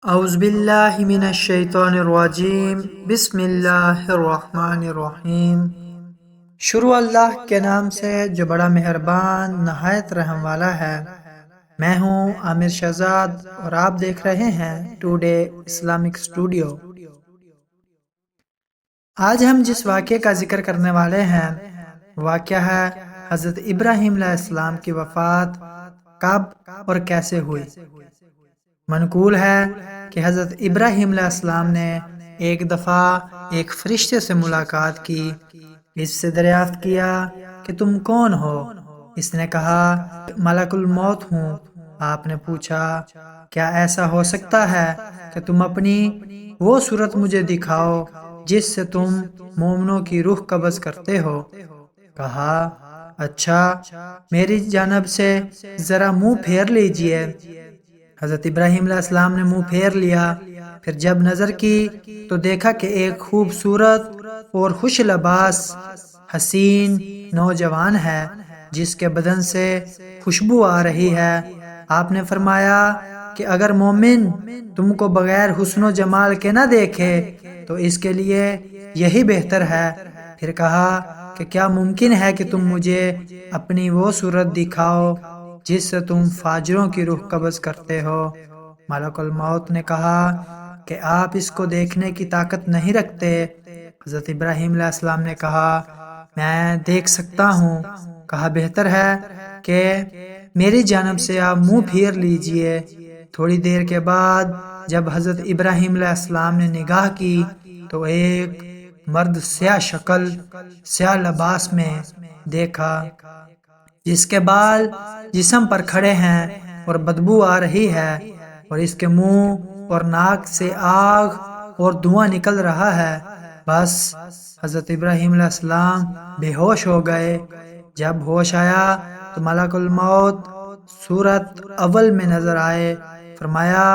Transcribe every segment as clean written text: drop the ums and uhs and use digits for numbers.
اعوذ باللہ من الشیطان الرجیم، بسم اللہ الرحمن الرحیم۔ شروع اللہ کے نام سے جو بڑا مہربان نہایت رحم والا ہے۔ میں ہوں عامر شہزاد اور آپ دیکھ رہے ہیں ٹوڈے اسلامک اسٹوڈیو۔ آج ہم جس واقعے کا ذکر کرنے والے ہیں واقعہ ہے حضرت ابراہیم علیہ السلام کی وفات کب اور کیسے ہوئی۔ منقول ہے کہ حضرت ابراہیم علیہ السلام نے ایک دفعہ ایک فرشتے سے ملاقات کی۔ اس سے دریافت کیا کہ تم کون ہو؟ اس نے کہا ملک الموت ہوں۔ آپ نے پوچھا کیا ایسا ہو سکتا ہے کہ تم اپنی وہ صورت مجھے دکھاؤ جس سے تم مومنوں کی روح قبض کرتے ہو؟ کہا اچھا میری جانب سے ذرا منہ پھیر لیجئے۔ حضرت ابراہیم علیہ السلام نے منہ پھیر لیا، پھر جب نظر کی تو دیکھا کہ ایک خوبصورت اور خوش لباس حسین نوجوان ہے جس کے بدن سے خوشبو آ رہی ہے۔ آپ نے فرمایا کہ اگر مومن تم کو بغیر حسن و جمال کے نہ دیکھے تو اس کے لیے یہی بہتر ہے۔ پھر کہا کہ کیا ممکن ہے کہ تم مجھے اپنی وہ صورت دکھاؤ جس سے تم فاجروں کی روح قبض کرتے ہو؟ ملک الموت نے کہا کہ آپ اس کو دیکھنے کی طاقت نہیں رکھتے۔ حضرت ابراہیم علیہ السلام نے کہا میں دیکھ سکتا ہوں۔ کہا بہتر ہے کہ میری جانب سے آپ منہ پھیر لیجئے۔ تھوڑی دیر کے بعد جب حضرت ابراہیم علیہ السلام نے نگاہ کی تو ایک مرد سیاہ شکل سیاہ لباس میں دیکھا جس کے بال جسم پر کھڑے ہیں اور بدبو آ رہی ہے اور اس کے منہ اور ناک سے آگ اور دھواں نکل رہا ہے۔ بس حضرت ابراہیم علیہ السلام بے ہوش ہو گئے۔ جب ہوش آیا تو ملک الموت صورت اول میں نظر آئے۔ فرمایا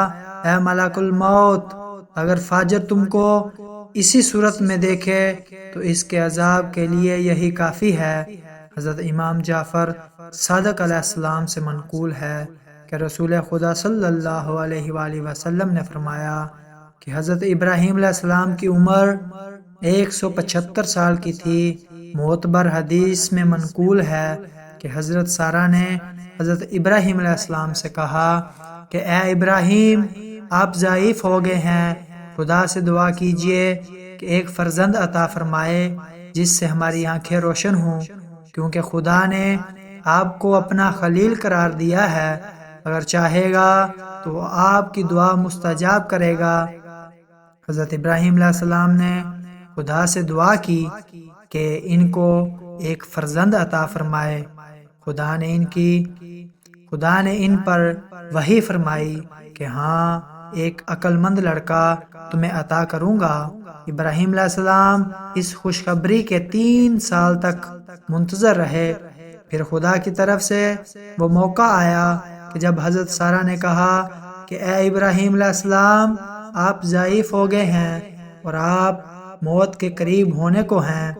اے ملک الموت اگر فاجر تم کو اسی صورت میں دیکھے تو اس کے عذاب کے لیے یہی کافی ہے۔ حضرت امام جعفر صادق علیہ السلام سے منقول ہے کہ رسول خدا صلی اللہ علیہ وآلہ وسلم نے فرمایا کہ حضرت ابراہیم علیہ السلام کی عمر 175 سال کی تھی۔ معتبر حدیث میں منقول ہے کہ حضرت سارہ نے حضرت ابراہیم علیہ السلام سے کہا کہ اے ابراہیم آپ ضعیف ہو گئے ہیں، خدا سے دعا کیجئے کہ ایک فرزند عطا فرمائے جس سے ہماری آنکھیں روشن ہوں، کیونکہ خدا نے آپ کو اپنا خلیل قرار دیا ہے، اگر چاہے گا تو وہ آپ کی دعا مستجاب کرے گا۔ حضرت ابراہیم علیہ السلام نے خدا سے دعا کی کہ ان کو ایک فرزند عطا فرمائے۔ خدا نے ان پر وحی فرمائی کہ ہاں ایک عقل مند لڑکا تمہیں عطا کروں گا۔ ابراہیم علیہ السلام اس خوشخبری کے 3 سال تک منتظر رہے۔ پھر خدا کی طرف سے وہ موقع آیا کہ جب حضرت سارہ نے کہا کہ اے ابراہیم علیہ السلام آپ ضعیف ہو گئے ہیں اور آپ موت کے قریب ہونے کو ہیں،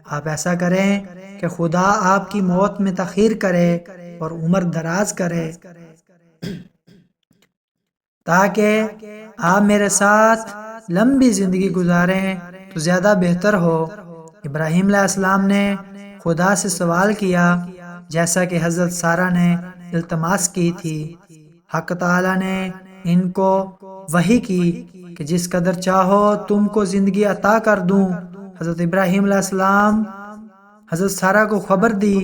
آپ ایسا کریں کہ خدا آپ کی موت میں تاخیر کرے اور عمر دراز کرے تاکہ آپ میرے ساتھ لمبی زندگی گزاریں تو زیادہ بہتر ہو۔ ابراہیم علیہ السلام نے خدا سے سوال کیا جیسا کہ حضرت سارہ نے التماس کی تھی۔ حق تعالی نے ان کو وحی کی کہ جس قدر چاہو تم کو زندگی عطا کر دوں۔ حضرت ابراہیم علیہ السلام حضرت سارہ کو خبر دی۔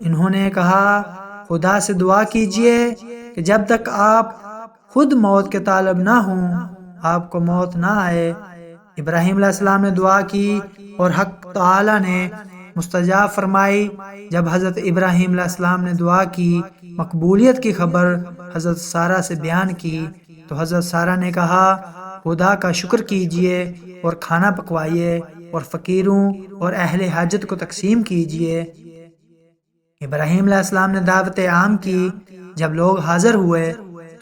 انہوں نے کہا خدا سے دعا کیجئے کہ جب تک آپ خود موت کے طالب نہ ہوں آپ کو موت نہ آئے۔ ابراہیم علیہ السلام نے دعا کی اور حق تعالی نے مستجاب فرمائی۔ جب حضرت ابراہیم علیہ السلام نے دعا کی مقبولیت کی خبر حضرت سارہ سے بیان کی تو حضرت سارہ نے کہا خدا کا شکر کیجئے اور کھانا پکوائیے اور فقیروں اور اہل حاجت کو تقسیم کیجئے۔ ابراہیم علیہ السلام نے دعوت عام کی۔ جب لوگ حاضر ہوئے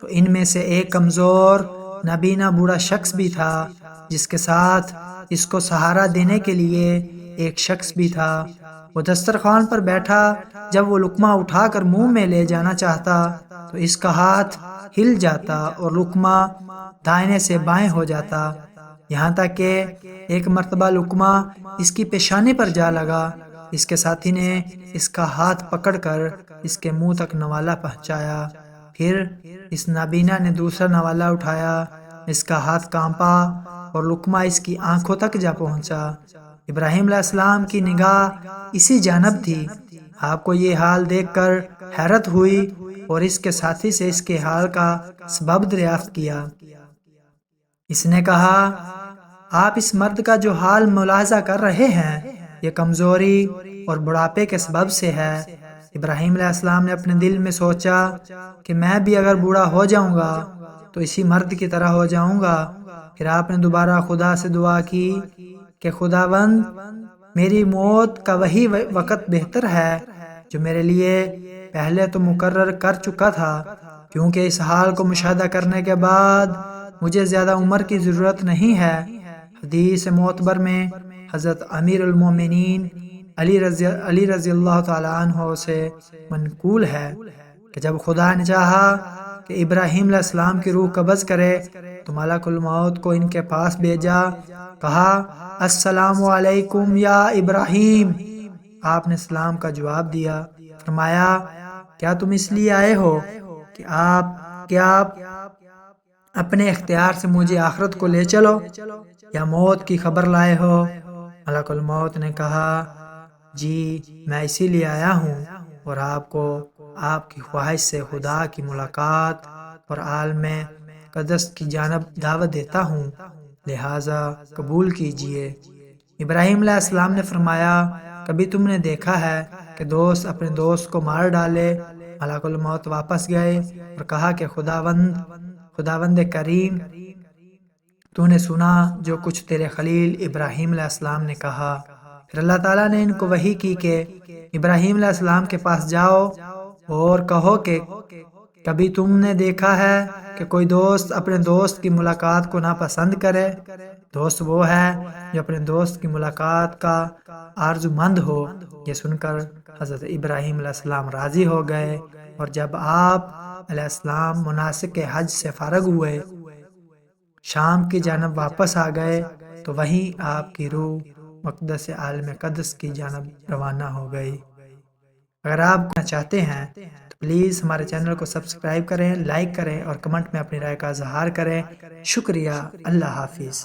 تو ان میں سے ایک کمزور نابینا بوڑھا شخص بھی تھا جس کے ساتھ اس کو سہارا دینے کے لیے ایک شخص بھی تھا۔ وہ دسترخوان پر بیٹھا، جب وہ لقمہ اٹھا کر منہ میں لے جانا چاہتا تو اس کا ہاتھ ہل جاتا اور لقمہ دائنے سے بائیں ہو جاتا، یہاں تک کہ ایک مرتبہ لقمہ اس کی پیشانی پر جا لگا۔ اس کے ساتھی نے اس کا ہاتھ پکڑ کر اس کے منہ تک نوالہ پہنچایا۔ پھر اس نابینا نے دوسرا نوالہ اٹھایا، اس کا ہاتھ کانپا اور لقمہ اس کی آنکھوں تک جا پہنچا۔ ابراہیم علیہ السلام کی نگاہ اسی جانب تھی۔ آپ کو یہ حال دیکھ کر حیرت ہوئی اور اس کے ساتھی سے اس کے حال کا سبب دریافت کیا۔ اس نے کہا، آپ اس مرد کا جو حال ملاحظہ کر رہے ہیں یہ کمزوری اور بڑھاپے کے سبب سے ہے۔ ابراہیم علیہ السلام نے اپنے دل میں سوچا کہ میں بھی اگر بوڑھا ہو جاؤں گا تو اسی مرد کی طرح ہو جاؤں گا۔ پھر آپ نے دوبارہ خدا سے دعا کی کہ خداوند، میری موت کا وہی وقت بہتر ہے جو میرے لیے پہلے تو مقرر کر چکا تھا، کیونکہ اس حال کو مشاہدہ کرنے کے بعد مجھے زیادہ عمر کی ضرورت نہیں ہے۔ حدیث معتبر میں حضرت امیر المومنین علی رضی اللہ تعالیٰ عنہ سے منقول ہے کہ جب خدا نے چاہا کہ ابراہیم علیہ السلام کی روح قبض کرے تو ملک الموت کو ان کے پاس بھیجا، کہا، السلام علیکم یا ابراہیم۔ آپ نے سلام کا جواب دیا۔ فرمایا، کیا تم اس لیے آئے ہو کہ آپ اپنے اختیار سے مجھے آخرت کو لے چلو یا موت کی خبر لائے ہو؟ ملک الموت نے کہا، جی میں اسی لیے آیا ہوں اور آپ کو آپ کی خواہش سے خدا کی ملاقات اور عالم قدس کی جانب دعوت دیتا ہوں، لہٰذا قبول کیجئے۔ ابراہیم علیہ السلام نے فرمایا، کبھی تم نے دیکھا ہے کہ دوست اپنے دوست کو مار ڈالے؟ ملک الموت واپس گئے اور کہا کہ خداوند کریم، تو نے سنا جو کچھ تیرے خلیل ابراہیم علیہ السلام نے کہا۔ پھر اللہ تعالیٰ نے ان کو وحی کی کہ ابراہیم علیہ السلام کے پاس جاؤ اور کہو کہ کبھی تم نے دیکھا ہے کہ کوئی دوست اپنے دوست کی ملاقات کو ناپسند کرے؟ دوست وہ ہے جو اپنے دوست کی ملاقات کا آرزومند ہو۔ یہ سن کر حضرت ابراہیم علیہ السلام راضی ہو گئے، اور جب آپ علیہ السلام مناسک حج سے فارغ ہوئے، شام کی جانب واپس آ گئے تو وہیں آپ کی روح مقدس عالم قدس کی جانب روانہ ہو گئی۔ اگر آپ چاہتے ہیں تو پلیز ہمارے چینل کو سبسکرائب کریں، لائک کریں اور کمنٹ میں اپنی رائے کا اظہار کریں۔ شکریہ، اللہ حافظ۔